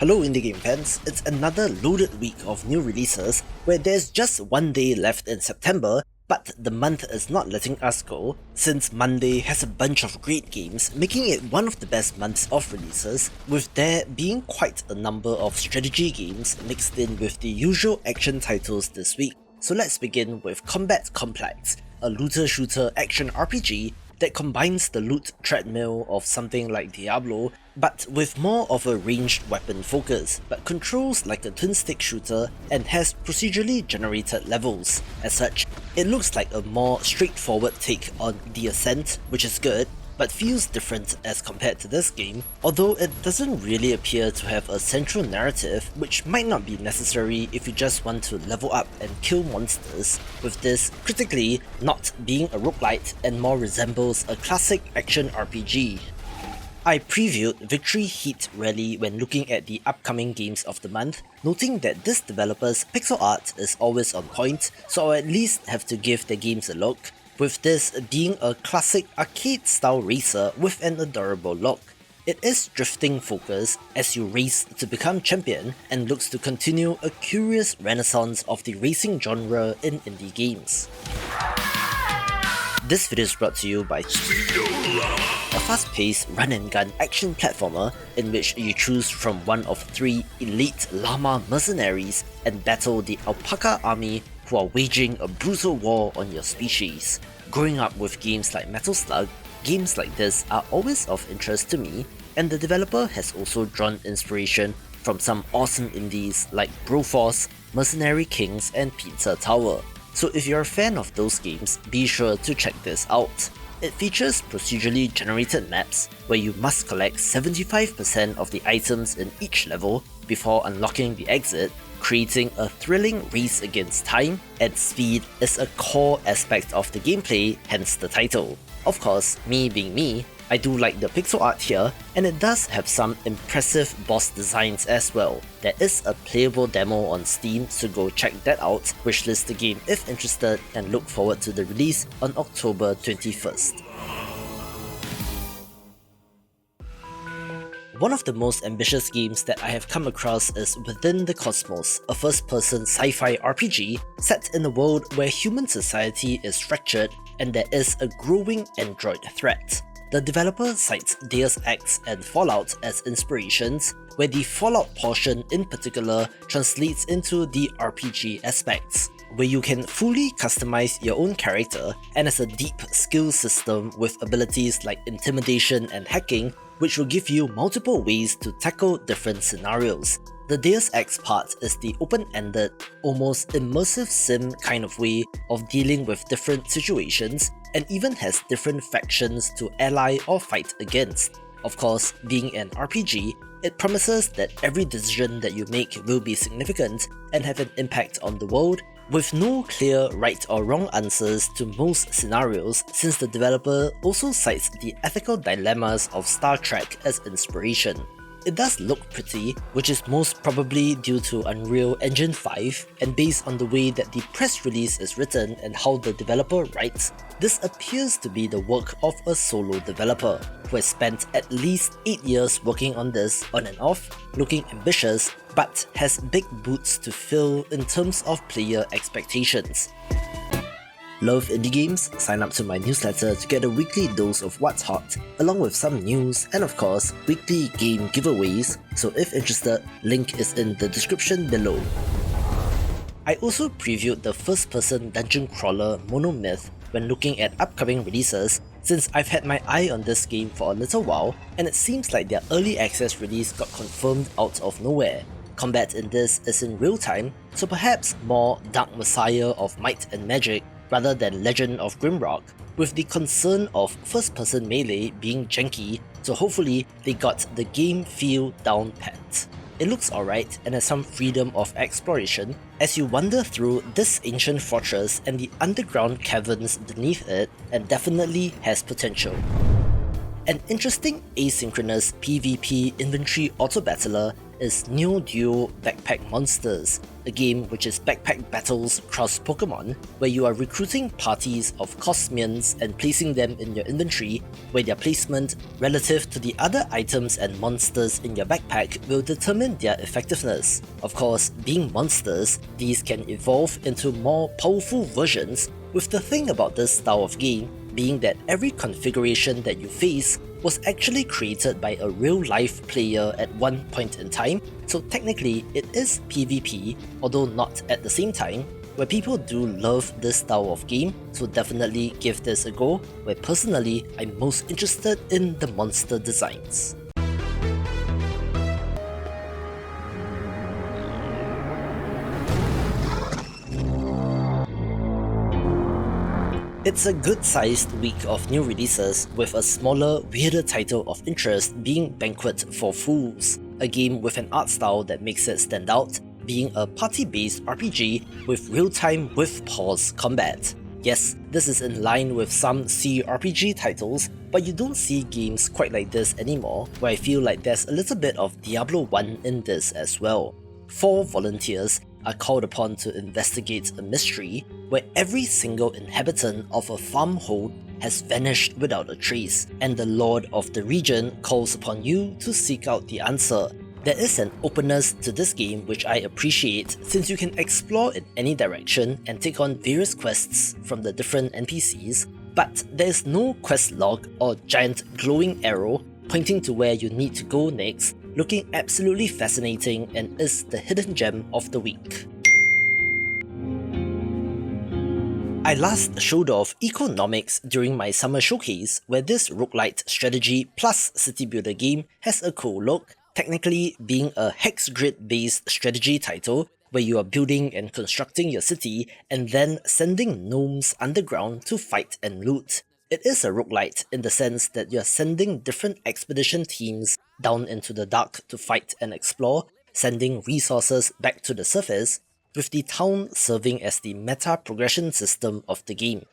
Hello indie game fans, it's another loaded week of new releases where there's just one day left in September, but the month is not letting us go since Monday has a bunch of great games, making it one of the best months of releases, with there being quite a number of strategy games mixed in with the usual action titles this week. So let's begin with Combat Complex, a looter-shooter action RPG that combines the loot treadmill of something like Diablo, but with more of a ranged weapon focus, but controls like a twin-stick shooter and has procedurally generated levels. As such, it looks like a more straightforward take on The Ascent, which is good, but feels different as compared to this game, although it doesn't really appear to have a central narrative, which might not be necessary if you just want to level up and kill monsters, with this critically not being a roguelite and more resembles a classic action RPG. I previewed Victory Heat Rally when looking at the upcoming games of the month, noting that this developer's pixel art is always on point, so I'll at least have to give their games a look, with this being a classic arcade-style racer with an adorable look. It is drifting focused as you race to become champion and looks to continue a curious renaissance of the racing genre in indie games. This video is brought to you by Speedollama, a fast-paced run-and-gun action platformer in which you choose from one of 3 elite llama mercenaries and battle the alpaca army who are waging a brutal war on your species. Growing up with games like Metal Slug, games like this are always of interest to me, and the developer has also drawn inspiration from some awesome indies like Broforce, Mercenary Kings and Pizza Tower. So if you're a fan of those games, be sure to check this out. It features procedurally generated maps where you must collect 75% of the items in each level before unlocking the exit, creating a thrilling race against time, and speed is a core aspect of the gameplay, hence the title. Of course, me being me, I do like the pixel art here, and it does have some impressive boss designs as well. There is a playable demo on Steam, so go check that out, wishlist the game if interested, and look forward to the release on October 21st. One of the most ambitious games that I have come across is Within the Cosmos, a first-person sci-fi RPG set in a world where human society is fractured and there is a growing android threat. The developer cites Deus Ex and Fallout as inspirations, where the Fallout portion in particular translates into the RPG aspects, where you can fully customize your own character and has a deep skill system with abilities like intimidation and hacking, which will give you multiple ways to tackle different scenarios. The Deus Ex part is the open-ended, almost immersive sim kind of way of dealing with different situations, and even has different factions to ally or fight against. Of course, being an RPG, it promises that every decision that you make will be significant and have an impact on the world, with no clear right or wrong answers to most scenarios, since the developer also cites the ethical dilemmas of Star Trek as inspiration. It does look pretty, which is most probably due to Unreal Engine 5, and based on the way that the press release is written and how the developer writes, this appears to be the work of a solo developer, who has spent at least 8 years working on this on and off, looking ambitious, but has big boots to fill in terms of player expectations. Love indie games? Sign up to my newsletter to get a weekly dose of what's hot, along with some news and of course, weekly game giveaways, so if interested, link is in the description below. I also previewed the first-person dungeon crawler Monomyth when looking at upcoming releases, since I've had my eye on this game for a little while, and it seems like their early access release got confirmed out of nowhere. Combat in this is in real time, so perhaps more Dark Messiah of Might and Magic rather than Legend of Grimrock, with the concern of first-person melee being janky, so hopefully they got the game feel down pat. It looks alright and has some freedom of exploration as you wander through this ancient fortress and the underground caverns beneath it, and definitely has potential. An interesting asynchronous PvP inventory auto-battler is NEODUEL Backpack Monsters, a game which is backpack battles cross Pokemon, where you are recruiting parties of Cosmians and placing them in your inventory, where their placement relative to the other items and monsters in your backpack will determine their effectiveness. Of course, being monsters, these can evolve into more powerful versions, with the thing about this style of game being that every configuration that you face was actually created by a real-life player at one point in time, so technically it is PvP, although not at the same time, where people do love this style of game, so definitely give this a go, where personally I'm most interested in the monster designs. It's a good-sized week of new releases, with a smaller, weirder title of interest being Banquet for Fools, a game with an art style that makes it stand out, being a party-based RPG with real-time with pause combat. Yes, this is in line with some CRPG titles, but you don't see games quite like this anymore, where I feel like there's a little bit of Diablo 1 in this as well. 4 volunteers are called upon to investigate a mystery where every single inhabitant of a farmhold has vanished without a trace, and the lord of the region calls upon you to seek out the answer. There is an openness to this game which I appreciate, since you can explore in any direction and take on various quests from the different NPCs, but there is no quest log or giant glowing arrow pointing to where you need to go next, looking absolutely fascinating and is the hidden gem of the week. I last showed off EcoGnomix during my summer showcase, where this roguelite strategy plus city builder game has a cool look, technically being a hex grid based strategy title where you are building and constructing your city and then sending gnomes underground to fight and loot. It is a roguelite in the sense that you're sending different expedition teams down into the dark to fight and explore, sending resources back to the surface, with the town serving as the meta progression system of the game.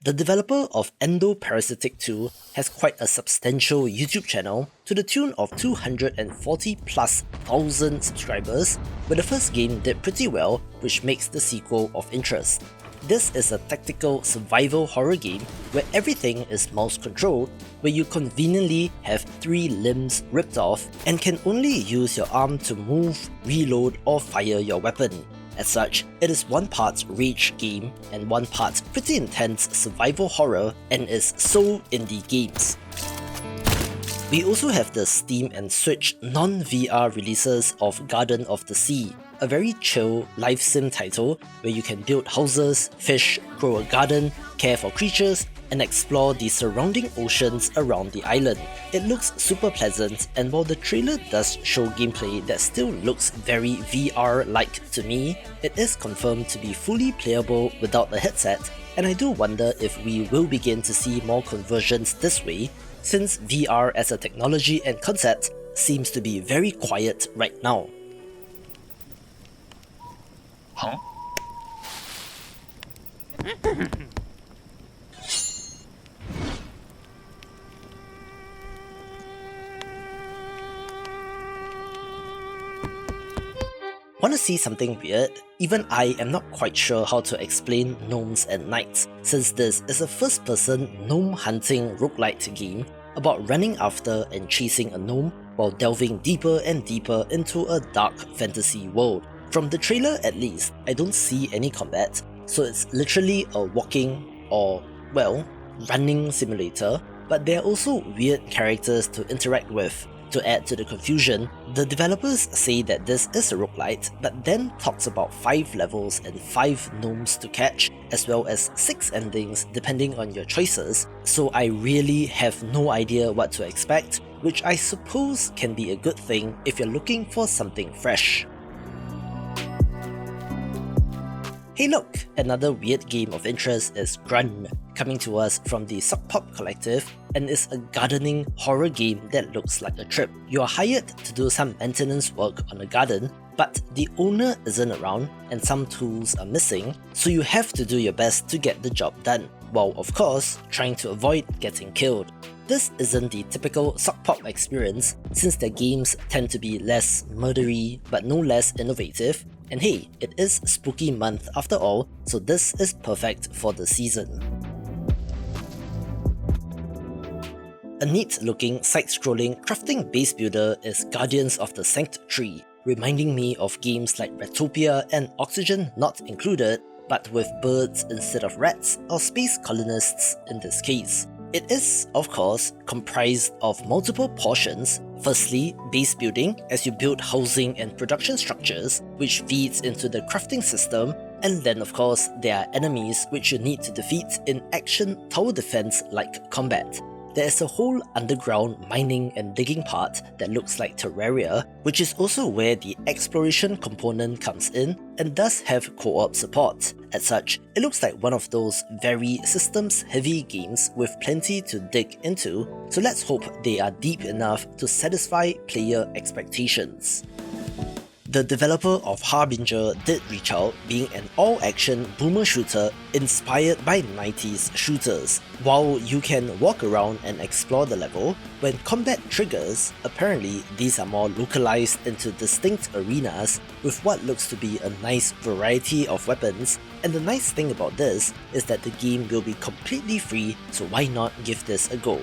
The developer of Endoparasitic 2 has quite a substantial YouTube channel to the tune of 240,000+ subscribers, where the first game did pretty well, which makes the sequel of interest. This is a tactical survival horror game where everything is mouse controlled, where you conveniently have 3 limbs ripped off and can only use your arm to move, reload or fire your weapon. As such, it is one part rage game and one part pretty intense survival horror and is so indie games. We also have the Steam and Switch non-VR releases of Garden of the Sea, a very chill life sim title where you can build houses, fish, grow a garden, care for creatures, and explore the surrounding oceans around the island. It looks super pleasant, and while the trailer does show gameplay that still looks very VR-like to me, it is confirmed to be fully playable without a headset, and I do wonder if we will begin to see more conversions this way, since VR as a technology and concept seems to be very quiet right now. Huh? Want to see something weird? Even I am not quite sure how to explain Gnomes and Knights, since this is a first-person gnome hunting roguelite game about running after and chasing a gnome while delving deeper and deeper into a dark fantasy world. From the trailer at least, I don't see any combat, so it's literally a walking or, well, running simulator, but there are also weird characters to interact with. To add to the confusion, the developers say that this is a roguelite, but then talks about 5 levels and 5 gnomes to catch, as well as 6 endings depending on your choices, so I really have no idea what to expect, which I suppose can be a good thing if you're looking for something fresh. Hey look, another weird game of interest is Grunn, coming to us from the Sock Pop Collective, and is a gardening horror game that looks like a trip. You are hired to do some maintenance work on a garden, but the owner isn't around and some tools are missing, so you have to do your best to get the job done. while of course trying to avoid getting killed. This isn't the typical sock pop experience, since their games tend to be less murdery but no less innovative, and hey, it is spooky month after all, so this is perfect for the season. A neat looking side-scrolling crafting base builder is Guardians of the Sanctree, reminding me of games like Retopia and Oxygen Not Included, but with birds instead of rats or space colonists in this case. It is, of course, comprised of multiple portions. Firstly, base building, as you build housing and production structures, which feeds into the crafting system, and then of course there are enemies which you need to defeat in action tower defense like combat. There is a whole underground mining and digging part that looks like Terraria, which is also where the exploration component comes in and does have co-op support. As such, it looks like one of those very systems-heavy games with plenty to dig into, so let's hope they are deep enough to satisfy player expectations. The developer of Harbinger did reach out, being an all-action boomer shooter inspired by 90s shooters. While you can walk around and explore the level, when combat triggers, apparently these are more localized into distinct arenas with what looks to be a nice variety of weapons, and the nice thing about this is that the game will be completely free, so why not give this a go?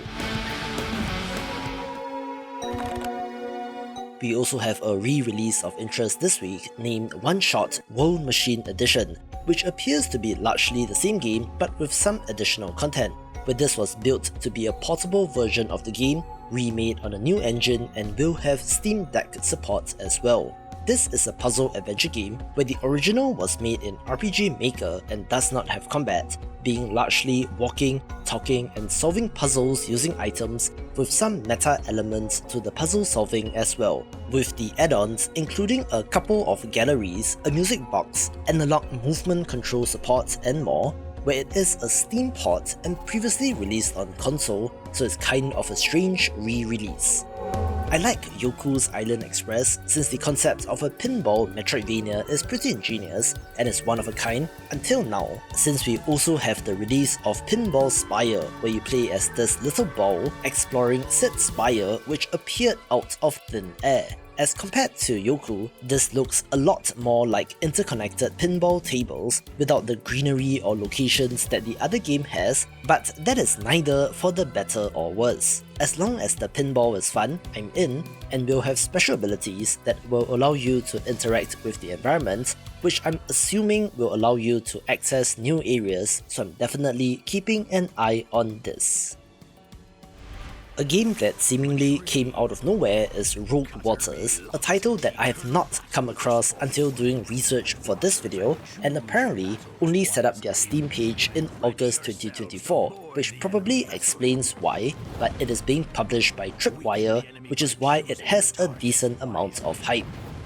We also have a re-release of interest this week named OneShot World Machine Edition, which appears to be largely the same game but with some additional content, where this was built to be a portable version of the game, remade on a new engine, and will have Steam Deck support as well. This is a puzzle adventure game where the original was made in RPG Maker and does not have combat, being largely walking, talking, and solving puzzles using items, with some meta elements to the puzzle solving as well, with the add-ons including a couple of galleries, a music box, analog movement control support, and more, where it is a Steam port and previously released on console, so it's kind of a strange re-release. I like Yoku's Island Express since the concept of a pinball Metroidvania is pretty ingenious and is one of a kind until now, since we also have the release of Pinball Spire, where you play as this little ball exploring said spire which appeared out of thin air. As compared to Yoku, this looks a lot more like interconnected pinball tables without the greenery or locations that the other game has, but that is neither for the better or worse. As long as the pinball is fun, I'm in, and will have special abilities that will allow you to interact with the environment, which I'm assuming will allow you to access new areas, so I'm definitely keeping an eye on this. A game that seemingly came out of nowhere is Rogue Waters, a title that I have not come across until doing research for this video, and apparently only set up their Steam page in August 2024, which probably explains why, but it is being published by Tripwire, which is why it has a decent amount of hype.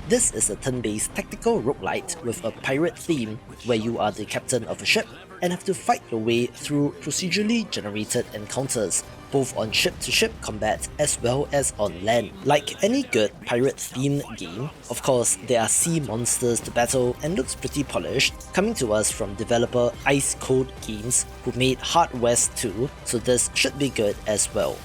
This is a turn-based tactical roguelite with a pirate theme where you are the captain of a ship and have to fight your way through procedurally generated encounters, both on ship-to-ship combat as well as on land. Like any good pirate-themed game, of course there are sea monsters to battle and looks pretty polished, coming to us from developer Ice Cold Games, who made Hard West 2, so this should be good as well.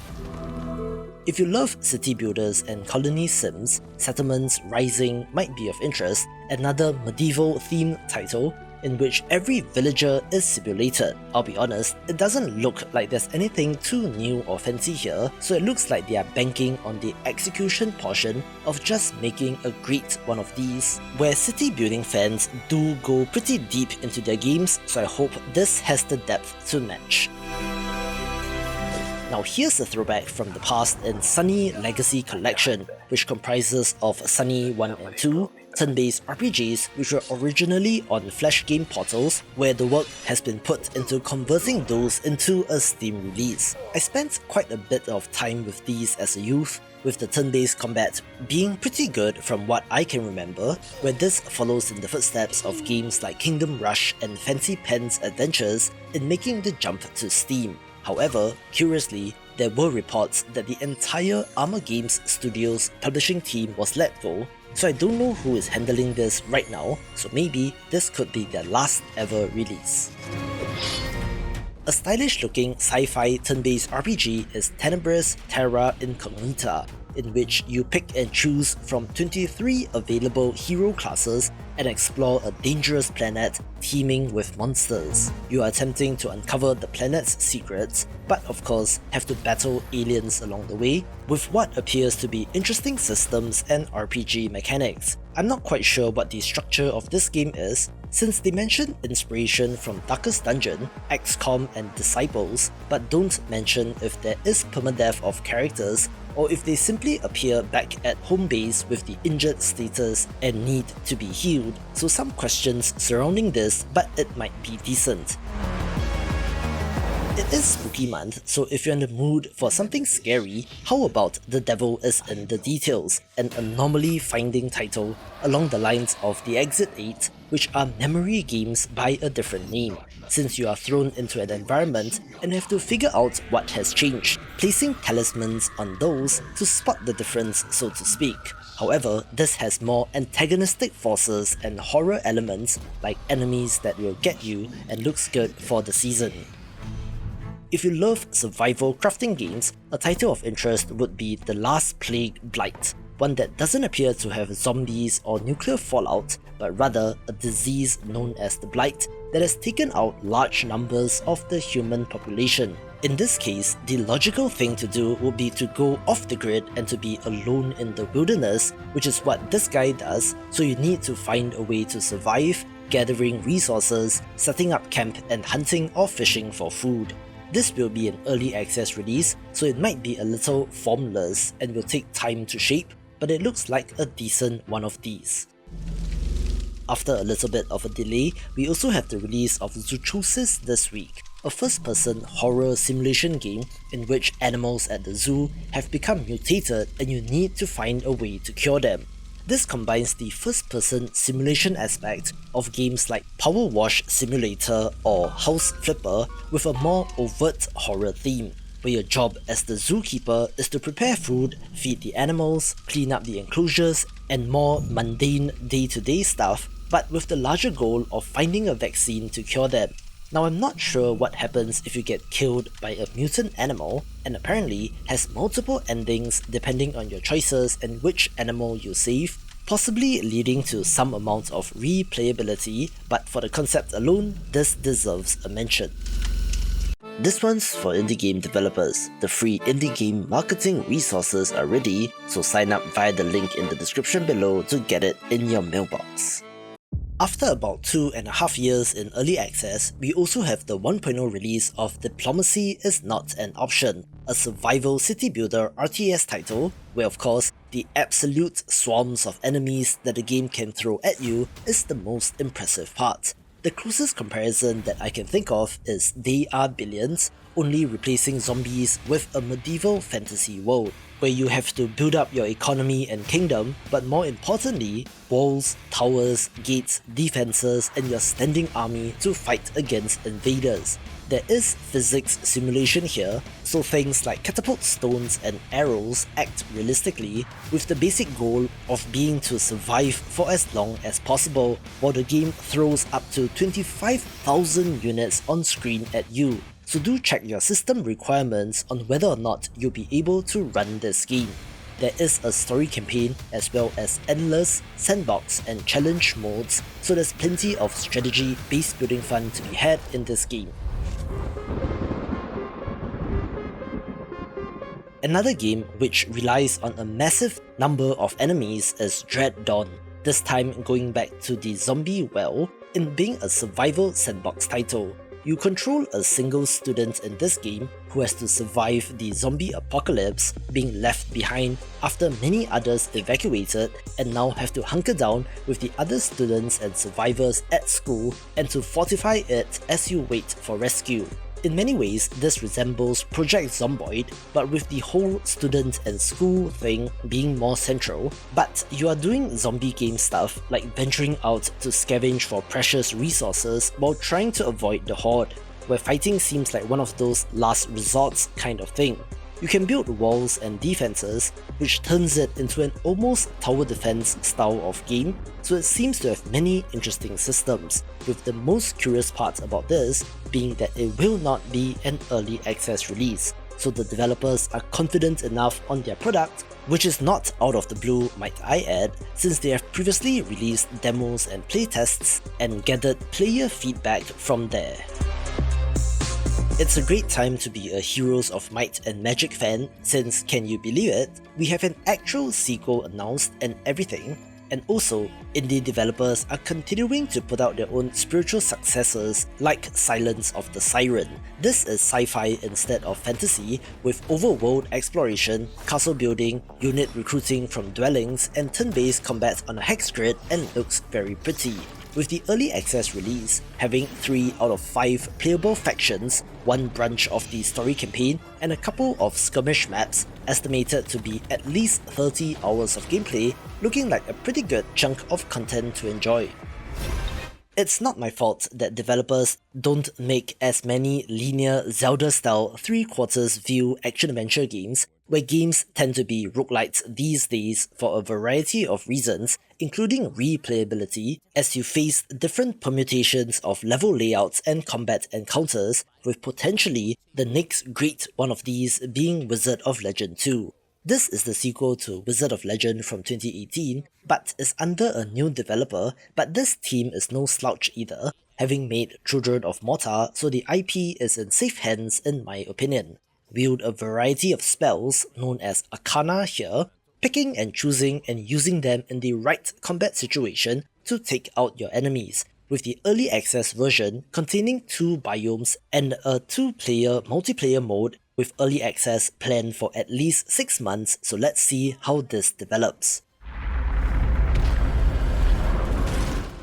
If you love city builders and colony sims, Settlements Rising might be of interest, another medieval-themed title in which every villager is simulated. I'll be honest, it doesn't look like there's anything too new or fancy here, so it looks like they are banking on the execution portion of just making a great one of these, where city building fans do go pretty deep into their games, so I hope this has the depth to match. Now here's a throwback from the past in Sonny Legacy Collection, which comprises of Sonny 1 and 2, turn-based RPGs which were originally on Flash game portals, where the work has been put into converting those into a Steam release. I spent quite a bit of time with these as a youth, with the turn-based combat being pretty good from what I can remember, where this follows in the footsteps of games like Kingdom Rush and Fancy Pen's Adventures in making the jump to Steam. However, curiously, there were reports that the entire Armour Games Studios publishing team was let go, so I don't know who is handling this right now, so maybe this could be their last ever release. A stylish looking sci-fi turn-based RPG is Tenebris, Terra, Incognita, in which you pick and choose from 23 available hero classes and explore a dangerous planet teeming with monsters. You are attempting to uncover the planet's secrets, but of course have to battle aliens along the way, with what appears to be interesting systems and RPG mechanics. I'm not quite sure what the structure of this game is, since they mention inspiration from Darkest Dungeon, XCOM and Disciples, but don't mention if there is permadeath of characters or if they simply appear back at home base with the injured status and need to be healed, so some questions surrounding this, but it might be decent. It is spooky month, so if you're in the mood for something scary, how about The Devil is in the Details, an anomaly finding title along the lines of The Exit 8, which are memory games by a different name, since you are thrown into an environment and have to figure out what has changed, placing talismans on those to spot the difference, so to speak. However, this has more antagonistic forces and horror elements like enemies that will get you and looks good for the season. If you love survival crafting games, a title of interest would be The Last Plague Blight, one that doesn't appear to have zombies or nuclear fallout, but rather a disease known as the Blight that has taken out large numbers of the human population. In this case, the logical thing to do would be to go off the grid and to be alone in the wilderness, which is what this guy does, so you need to find a way to survive, gathering resources, setting up camp and hunting or fishing for food. This will be an early access release, so it might be a little formless and will take time to shape, but it looks like a decent one of these. After a little bit of a delay, we also have the release of Zoochosis this week, a first-person horror simulation game in which animals at the zoo have become mutated and you need to find a way to cure them. This combines the first-person simulation aspect of games like Power Wash Simulator or House Flipper with a more overt horror theme, where your job as the zookeeper is to prepare food, feed the animals, clean up the enclosures, and more mundane day-to-day stuff, but with the larger goal of finding a vaccine to cure them. Now, I'm not sure what happens if you get killed by a mutant animal, and apparently has multiple endings depending on your choices and which animal you save, possibly leading to some amount of replayability, but for the concept alone, this deserves a mention. This one's for indie game developers. The free indie game marketing resources are ready, so sign up via the link in the description below to get it in your mailbox. After about 2.5 years in early access, we also have the 1.0 release of Diplomacy is Not an Option, a survival city builder RTS title, where of course, the absolute swarms of enemies that the game can throw at you is the most impressive part. The closest comparison that I can think of is They Are Billions, only replacing zombies with a medieval fantasy world, where you have to build up your economy and kingdom, but more importantly, walls, towers, gates, defenses, and your standing army to fight against invaders. There is physics simulation here, so things like catapult stones and arrows act realistically, with the basic goal of being to survive for as long as possible, while the game throws up to 25,000 units on screen at you. So do check your system requirements on whether or not you'll be able to run this game. There is a story campaign as well as endless sandbox and challenge modes, so there's plenty of strategy based building fun to be had in this game. Another game which relies on a massive number of enemies is Dread Dawn, this time going back to the zombie well in being a survival sandbox title. You control a single student in this game who has to survive the zombie apocalypse, being left behind after many others evacuated and now have to hunker down with the other students and survivors at school and to fortify it as you wait for rescue. In many ways, this resembles Project Zomboid, but with the whole student and school thing being more central, but you are doing zombie game stuff like venturing out to scavenge for precious resources while trying to avoid the horde, where fighting seems like one of those last resorts kind of thing. You can build walls and defenses, which turns it into an almost tower defense style of game, so it seems to have many interesting systems, with the most curious part about this being that it will not be an early access release, so the developers are confident enough on their product, which is not out of the blue, might I add, since they have previously released demos and playtests and gathered player feedback from there. It's a great time to be a Heroes of Might and Magic fan since, can you believe it, we have an actual sequel announced and everything, and also indie developers are continuing to put out their own spiritual successors like Silence of the Siren. This is sci-fi instead of fantasy, with overworld exploration, castle building, unit recruiting from dwellings, and turn-based combat on a hex grid, and looks very pretty. With the early access release having 3 out of 5 playable factions, 1 branch of the story campaign, and a couple of skirmish maps, estimated to be at least 30 hours of gameplay, looking like a pretty good chunk of content to enjoy. It's not my fault that developers don't make as many linear Zelda-style 3/4 view action-adventure games, where games tend to be roguelites these days for a variety of reasons, including replayability, as you face different permutations of level layouts and combat encounters, with potentially the next great one of these being Wizard of Legend 2. This is the sequel to Wizard of Legend from 2018, but is under a new developer, but this team is no slouch either, having made Children of Morta, so the IP is in safe hands in my opinion. Wield a variety of spells known as Arcana here, picking and choosing and using them in the right combat situation to take out your enemies, with the early access version containing 2 biomes and a 2-player multiplayer mode with early access planned for at least 6 months, so let's see how this develops.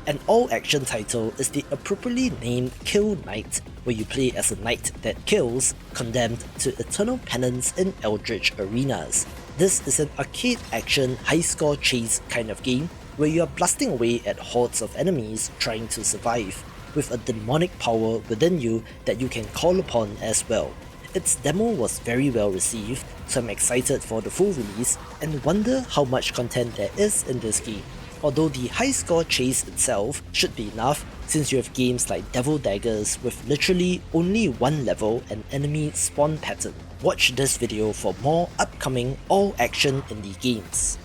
An all-action title is the appropriately named Kill Knight, where you play as a knight that kills, condemned to eternal penance in eldritch arenas. This is an arcade action high-score chase kind of game, where you are blasting away at hordes of enemies trying to survive, with a demonic power within you that you can call upon as well. Its demo was very well received, so I'm excited for the full release and wonder how much content there is in this game. Although the high score chase itself should be enough, since you have games like Devil Daggers with literally only 1 level and enemy spawn pattern. Watch this video for more upcoming all-action indie games.